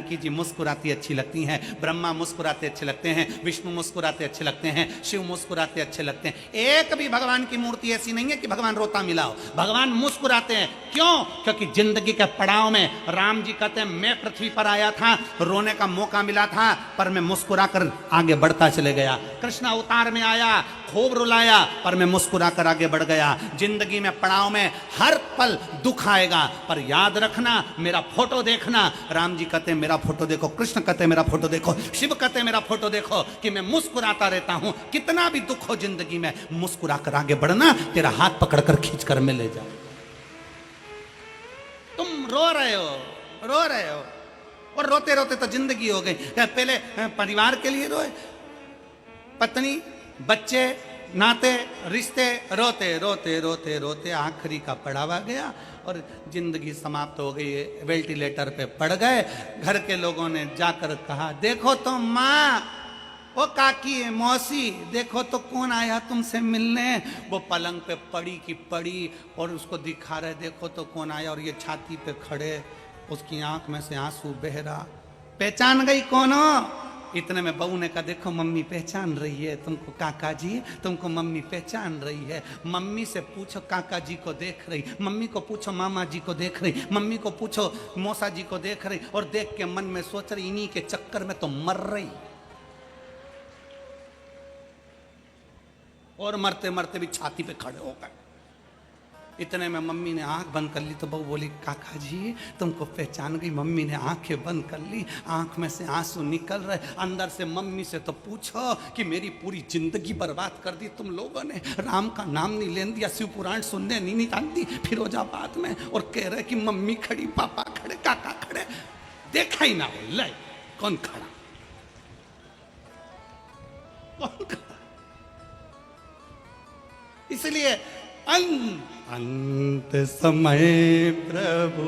जानकी जी मुस्कुराती अच्छी लगती हैं, ब्रह्मा मुस्कुराते अच्छे लगते हैं, विष्णु मुस्कुराते अच्छे लगते हैं, शिव मुस्कुराते अच्छे लगते हैं। एक भी भगवान की मूर्ति ऐसी नहीं है कि भगवान रोता मिला हो। भगवान मुस्कुराते हैं। क्यों? क्योंकि जिंदगी के पड़ाव में राम जी कहते हैं मैं पृथ्वी पर आया था, रोने का मौका मिला था, पर मैं मुस्कुराकर आगे बढ़ता चले गया। कृष्ण अवतार में आया, खूब रुलाया, पर मैं मुस्कुराकर आगे बढ़ गया। जिंदगी में पड़ाव में हर पल दुख आएगा, पर याद रखना मेरा फोटो देखना। राम जी कहते हैं मेरा फोटो देखो, कृष्ण कहते हैं मेरा फोटो देखो, शिव कहते हैं मेरा फोटो देखो कि मैं मुस्कुराता रहता हूं। कितना भी दुख हो जिंदगी में, मुस्कुराकर आगे बढ़ना, तेरा हाथ पकड़कर खींचकर मैं ले जाऊं। तुम रो रहे हो और रोते रोते तो जिंदगी हो गई। पहले परिवार के लिए रोए, पत्नी, बच्चे, नाते, रिश्ते, रोते रोते रोते रोते आखिरी का पड़ावा गया और जिंदगी समाप्त हो गई। वेंटिलेटर पे पड़ गए। घर के लोगों ने जाकर कहा देखो तो माँ, ओ काकी, मौसी, देखो तो कौन आया तुमसे मिलने। वो पलंग पे पड़ी की पड़ी और उसको दिखा रहे देखो तो कौन आया, और ये छाती पे खड़े, उसकी आंख में से आंसू बह रहा। पहचान गई कौन हो? इतने में बहू ने कहा देखो मम्मी पहचान रही है तुमको, काका जी तुमको मम्मी पहचान रही है। मम्मी से पूछो काका जी को देख रही, मम्मी को पूछो मामा जी को देख रही, मम्मी को पूछो मौसा जी को देख रही, और देख के मन में सोच रही इन्हीं के चक्कर में तो मर रही। और मरते मरते भी छाती पे खड़े हो गए। इतने में मम्मी ने आंख बंद कर ली तो बहू बोली काका जी तुमको पहचान गई। मम्मी ने आंखें बंद कर ली, आंख में से आंसू निकल रहे। अंदर से मम्मी से तो पूछो कि मेरी पूरी जिंदगी बर्बाद कर दी तुम लोगों ने, राम का नाम नहीं लेने दिया, शिव पुराण सुनने नहीं निकालती फिरोजाबाद में, और कह रहे कि मम्मी खड़ी, पापा खड़े, काका खड़े, देखा ही ना हो। ले कौन खड़ा, कौन खड़ा? इसलिए अंत समय प्रभु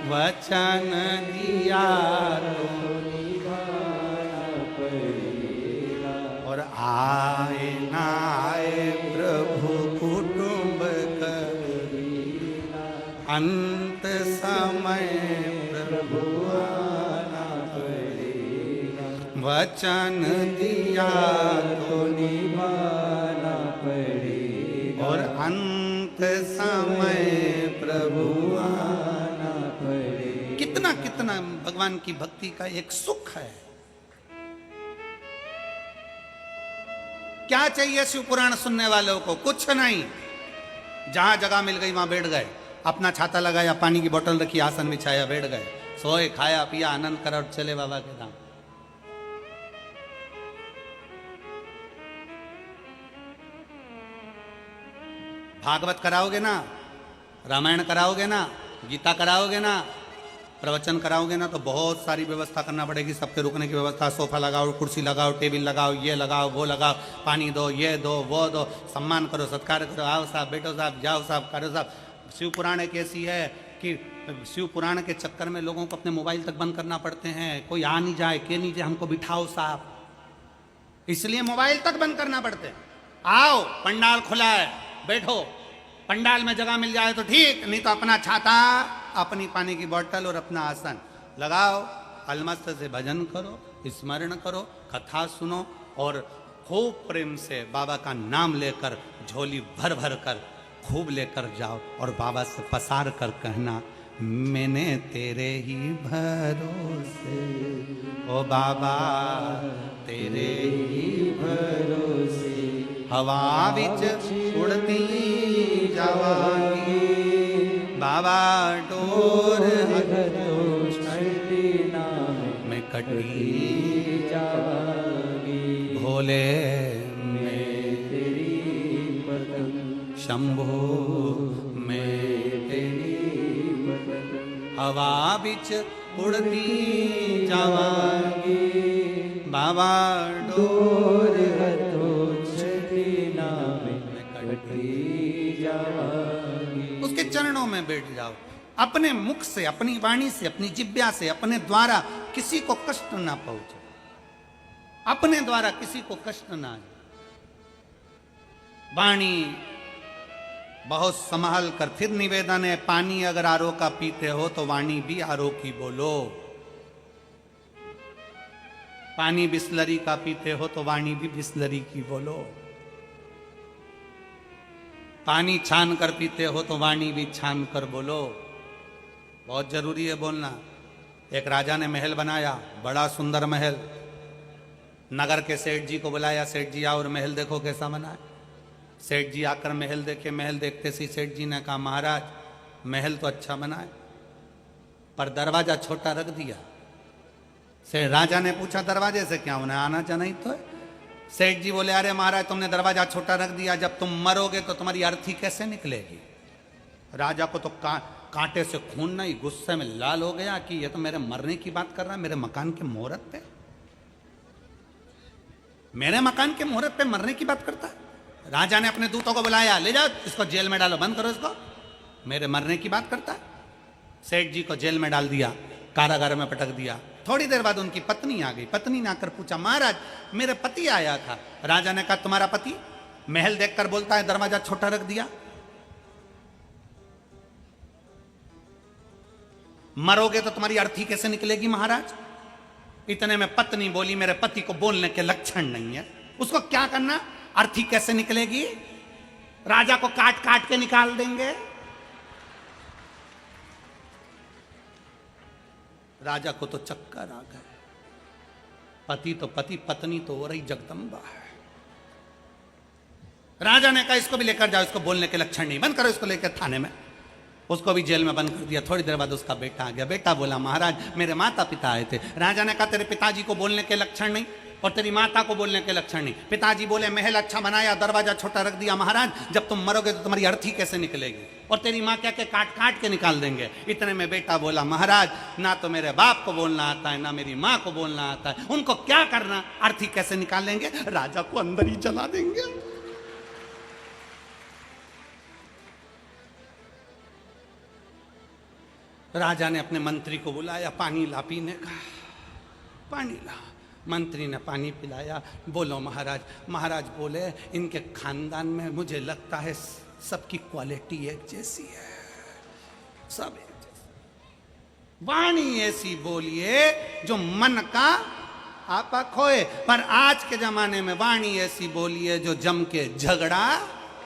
वचन दिया और आए ना आए प्रभु कुटुंब अंत समय प्रभु वचन दिया तो निभाना पड़ेगा और अंत समय प्रभु आना पड़ेगा। कितना कितना भगवान की भक्ति का एक सुख है। क्या चाहिए शिव पुराण सुनने वालों को? कुछ नहीं। जहां जगह मिल गई वहां बैठ गए, अपना छाता लगाया, पानी की बोतल रखी, आसन बिछाया, बैठ गए, सोए, खाया पिया, आनंद करा और चले बाबा के धाम। भागवत कराओगे ना, रामायण कराओगे ना, गीता कराओगे ना, प्रवचन कराओगे ना, तो बहुत सारी व्यवस्था करना पड़ेगी। सबके रुकने की व्यवस्था, सोफा लगाओ, कुर्सी लगाओ, टेबल लगाओ, ये लगाओ, वो लगाओ, पानी दो, ये दो, वो दो, सम्मान करो, सत्कार करो, आओ साहब, बैठो साहब, जाओ साहब, करो साहब। शिव पुराण एक ऐसी है कि शिव पुराण के चक्कर में लोगों को अपने मोबाइल तक बंद करना पड़ते हैं। कोई आ नहीं जाए, के नहीं जाए, हमको बिठाओ साहब, इसलिए मोबाइल तक बंद करना पड़ते हैं। आओ, पंडाल खुला है, बैठो, पंडाल में जगह मिल जाए तो ठीक, नहीं तो अपना छाता, अपनी पानी की बोतल और अपना आसन लगाओ, अलमस्त से भजन करो, स्मरण करो, कथा सुनो और खूब प्रेम से बाबा का नाम लेकर झोली भर भर कर खूब लेकर जाओ और बाबा से पसार कर कहना मैंने तेरे ही भरोसे, ओ बाबा तेरे ही भरोसे हवा विच उड़ती जावांगी, बाबा डोर मैं कटी जावांगी, भोले मैं तेरी शंभो मैं तेरी हवा बिच उड़ती जावांगी, बाबा डोर उसके चरणों में बैठ जाओ। अपने मुख से, अपनी वाणी से, अपनी जिह्वा से, अपने द्वारा किसी को कष्ट ना पहुंचे, अपने द्वारा किसी को कष्ट ना आए। वाणी बहुत संभाल कर। फिर निवेदन है, पानी अगर आरो का पीते हो तो वाणी भी आरो की बोलो। पानी बिस्लरी का पीते हो तो वाणी भी बिस्लरी की बोलो। पानी छान कर पीते हो तो वाणी भी छान कर बोलो। बहुत जरूरी है बोलना। एक राजा ने महल बनाया, बड़ा सुंदर महल। नगर के सेठ जी को बुलाया, सेठ जी आओ और महल देखो कैसा बना है। सेठ जी आकर महल देखे, महल देखते सी सेठ जी ने कहा महाराज महल तो अच्छा बना है पर दरवाजा छोटा रख दिया। से राजा ने पूछा दरवाजे से क्या उन्हें आना जाना ही तो है। सेठ जी बोले अरे महाराज तुमने दरवाजा छोटा रख दिया, जब तुम मरोगे तो तुम्हारी अर्थी कैसे निकलेगी। राजा को तो कांटे से खून नहीं, गुस्से में लाल हो गया कि ये तो मेरे मरने की बात कर रहा है, मेरे मकान के मुहूर्त पे, मेरे मकान के मुहूर्त पे मरने की बात करता है। राजा ने अपने दूतों को बुलाया, ले जाओ इसको जेल में डालो, बंद करो इसको, मेरे मरने की बात करता है। सेठ जी को जेल में डाल दिया, कारागार में पटक दिया। थोड़ी देर बाद उनकी पत्नी आ गई। पत्नी ने आकर पूछा महाराज मेरे पति आया था। राजा ने कहा तुम्हारा पति महल देखकर बोलता है दरवाजा छोटा रख दिया, मरोगे तो तुम्हारी अर्थी कैसे निकलेगी महाराज। इतने में पत्नी बोली मेरे पति को बोलने के लक्षण नहीं है, उसको क्या करना, अर्थी कैसे निकलेगी, राजा को काट काट के निकाल देंगे। राजा को तो चक्कर आ गए। पति तो पति, पत्नी तो हो रही जगदम्बा है। राजा ने कहा इसको भी लेकर जाओ, इसको बोलने के लक्षण नहीं, बंद करो इसको, लेकर थाने में। उसको भी जेल में बंद कर दिया। थोड़ी देर बाद उसका बेटा आ गया। बेटा बोला महाराज मेरे माता पिता आए थे। राजा ने कहा तेरे पिताजी को बोलने के लक्षण नहीं और तेरी माता को बोलने के लक्षण नहीं। पिताजी बोले महल अच्छा बनाया, दरवाजा छोटा रख दिया महाराज, जब तुम मरोगे तो तुम्हारी अर्थी कैसे निकलेगी। और तेरी माँ क्या के काट काट के निकाल देंगे। इतने में बेटा बोला महाराज ना तो मेरे बाप को बोलना आता है ना मेरी माँ को बोलना आता है, उनको क्या करना, अर्थी कैसे निकाल लेंगे, राजा को अंदर ही जला देंगे। राजा ने अपने मंत्री को बुलाया, पानी ला पीने का, पानी ला। मंत्री ने पानी पिलाया। बोलो महाराज। महाराज बोले इनके खानदान में मुझे लगता है सबकी क्वालिटी एक जैसी है, सब एक जैसी, वाणी ऐसी बोलिए जो मन का आपा खोए। पर आज के जमाने में वाणी ऐसी बोलिए जो जम के झगड़ा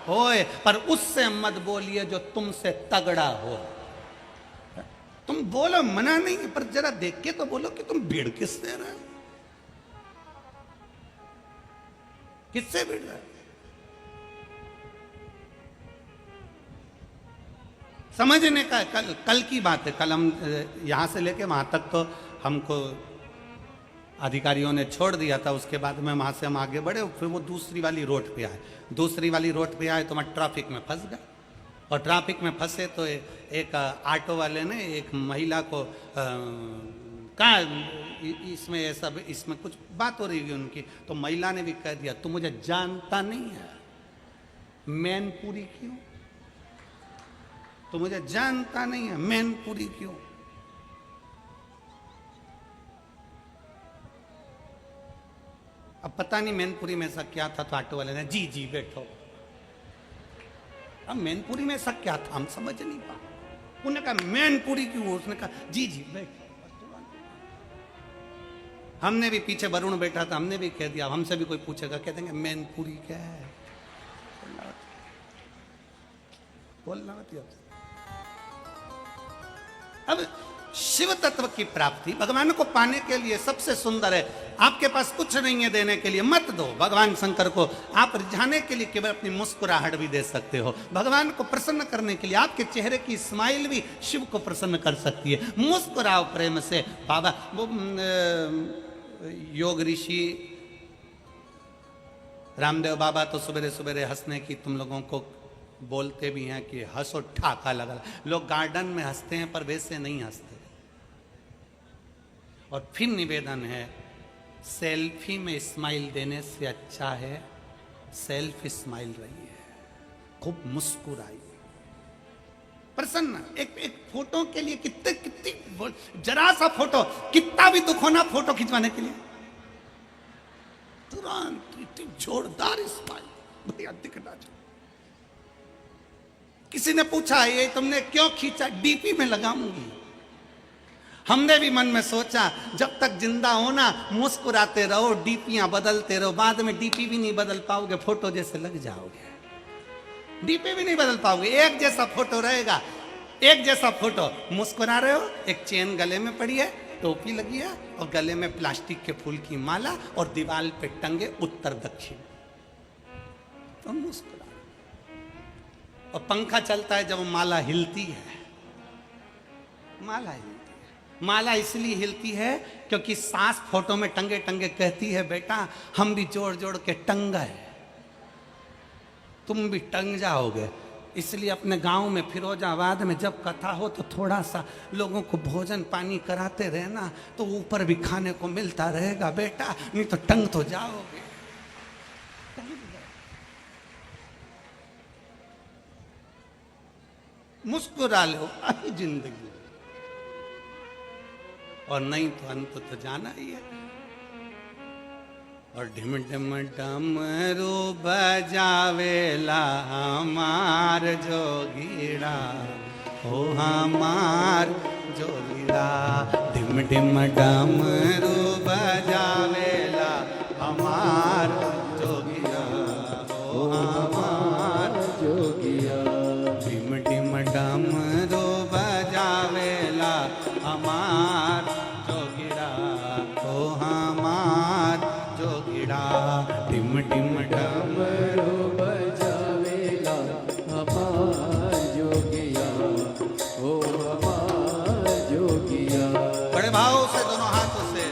होए, पर उससे मत बोलिए जो तुमसे तगड़ा हो। तुम बोलो मना नहीं, पर जरा देख के तो बोलो कि तुम भीड़ किससे रहे, किससे भीड़ रहे। समझने का कल की बात है। कल हम यहां से लेके वहां तक तो हमको अधिकारियों ने छोड़ दिया था। उसके बाद में वहां से हम आगे बढ़े, फिर वो दूसरी वाली रोड पे आए। दूसरी वाली रोड पे आए तो मैं ट्रैफिक में फंस गया। और ट्रैफिक में फंसे तो एक ऑटो वाले ने एक महिला को कहा इसमें ये सब, इसमें कुछ बात हो रही है उनकी, तो महिला ने भी कह दिया तू मुझे जानता नहीं है, मैनपुरी क्यों, तो मुझे जानता नहीं है, मैनपुरी क्यों। अब पता नहीं मैनपुरी में ऐसा क्या था, तो ऑटो वाले ने जी जी बैठो। अब मैनपुरी में ऐसा क्या था हम समझ नहीं पा। उन्होंने कहा मैनपुरी क्यों, उसने कहा जी जी बैठो। हमने भी पीछे वरुण बैठा था, हमने भी कह दिया, हमसे भी कोई पूछेगा कह देंगे मैनपुरी क्या है, बोलना होती। अब शिव तत्व की प्राप्ति भगवान को पाने के लिए सबसे सुंदर है। आपके पास कुछ नहीं है देने के लिए, मत दो। भगवान शंकर को आप रिझाने के लिए केवल अपनी मुस्कुराहट भी दे सकते हो। भगवान को प्रसन्न करने के लिए आपके चेहरे की स्माइल भी शिव को प्रसन्न कर सकती है। मुस्कुराओ प्रेम से। बाबा वो योग ऋषि रामदेव बाबा तो सवेरे सवेरे हंसने की तुम लोगों को बोलते भी हैं कि हंसो ठाका लगा। लोग गार्डन में हंसते हैं पर वैसे नहीं हंसते। और फिर निवेदन है, सेल्फी में स्माइल देने से अच्छा है सेल्फ स्माइल रही है, खूब मुस्कुराई, प्रसन्न। एक फोटो के लिए कितनी जरा सा फोटो, कितना भी दुख होना फोटो खिंचवाने के लिए तुरंत इतनी जोरदार स्माइल, बढ़िया दिखना चाहिए। किसी ने पूछा ये तुमने क्यों खींचा? डीपी में लगाऊंगी। हमने भी मन में सोचा जब तक जिंदा हो ना मुस्कुराते रहो, डीपियां बदलते रहो, बाद में डीपी भी नहीं बदल पाओगे, फोटो जैसे लग जाओगे, डीपी भी नहीं बदल पाओगे, एक जैसा फोटो रहेगा, एक जैसा फोटो। मुस्कुरा रहे हो, एक चेन गले में पड़ी है, टोपी लगी है और गले में प्लास्टिक के फूल की माला और दीवार पे टंगे उत्तर दक्षिण, तो मुस्कुरा। और पंखा चलता है जब माला हिलती है, माला हिलती है। माला इसलिए हिलती है क्योंकि सास फोटो में टंगे टंगे कहती है बेटा हम भी जोड़ जोड़ के टंग गए, तुम भी टंग जाओगे। इसलिए अपने गांव में फिरोजाबाद में जब कथा हो तो थोड़ा सा लोगों को भोजन पानी कराते रहना, तो ऊपर भी खाने को मिलता रहेगा बेटा, नहीं तो टंग तो जाओगे। मुस्कुरा लो, आई जिंदगी, और नहीं तो अंत तो जाना ही है। और ढिम ढिम डमरू बजावेला हमार जोगीरा, हो हमार जोगीरा। ढिम ढिम डमरू बजावेला हमार जोगीरा, हो हमार जोगिया। ढिम ढिम डमरू बजावेला हमार जोगीरा, हो हमार जोगीरा। ढिम ढिम डमरू बजावेला हमार जोगिया, ओ हमार जोगिया। बड़े भाव से दोनों हाथों से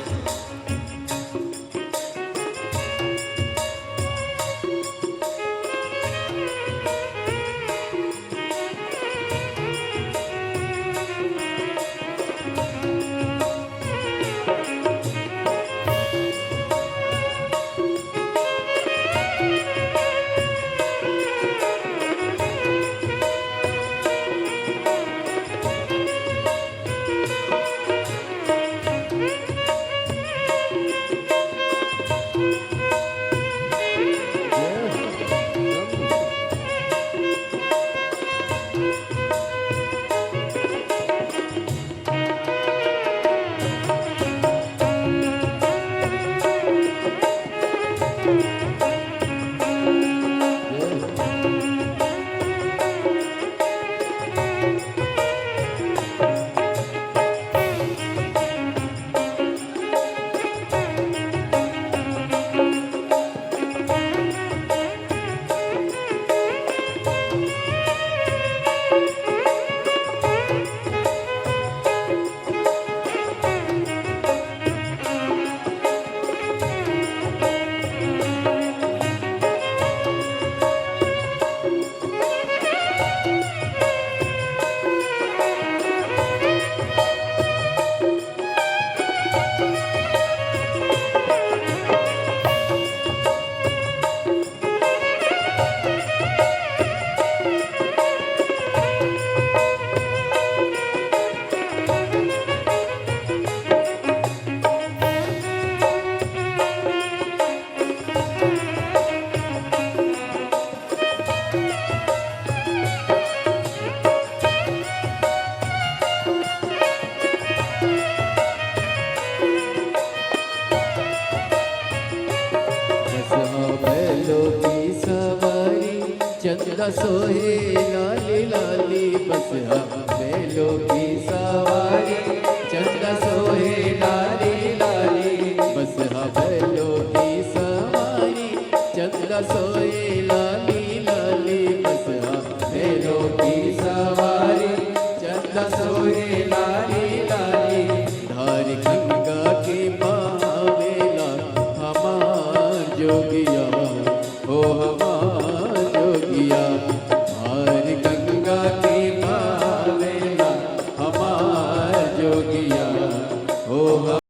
चंदा सोहे लाली लाली, बस हम बैलों की सवारी। चंदा सोहे लाली लाली, बस हम बैलों की सवारी। चंदा सोहे लाली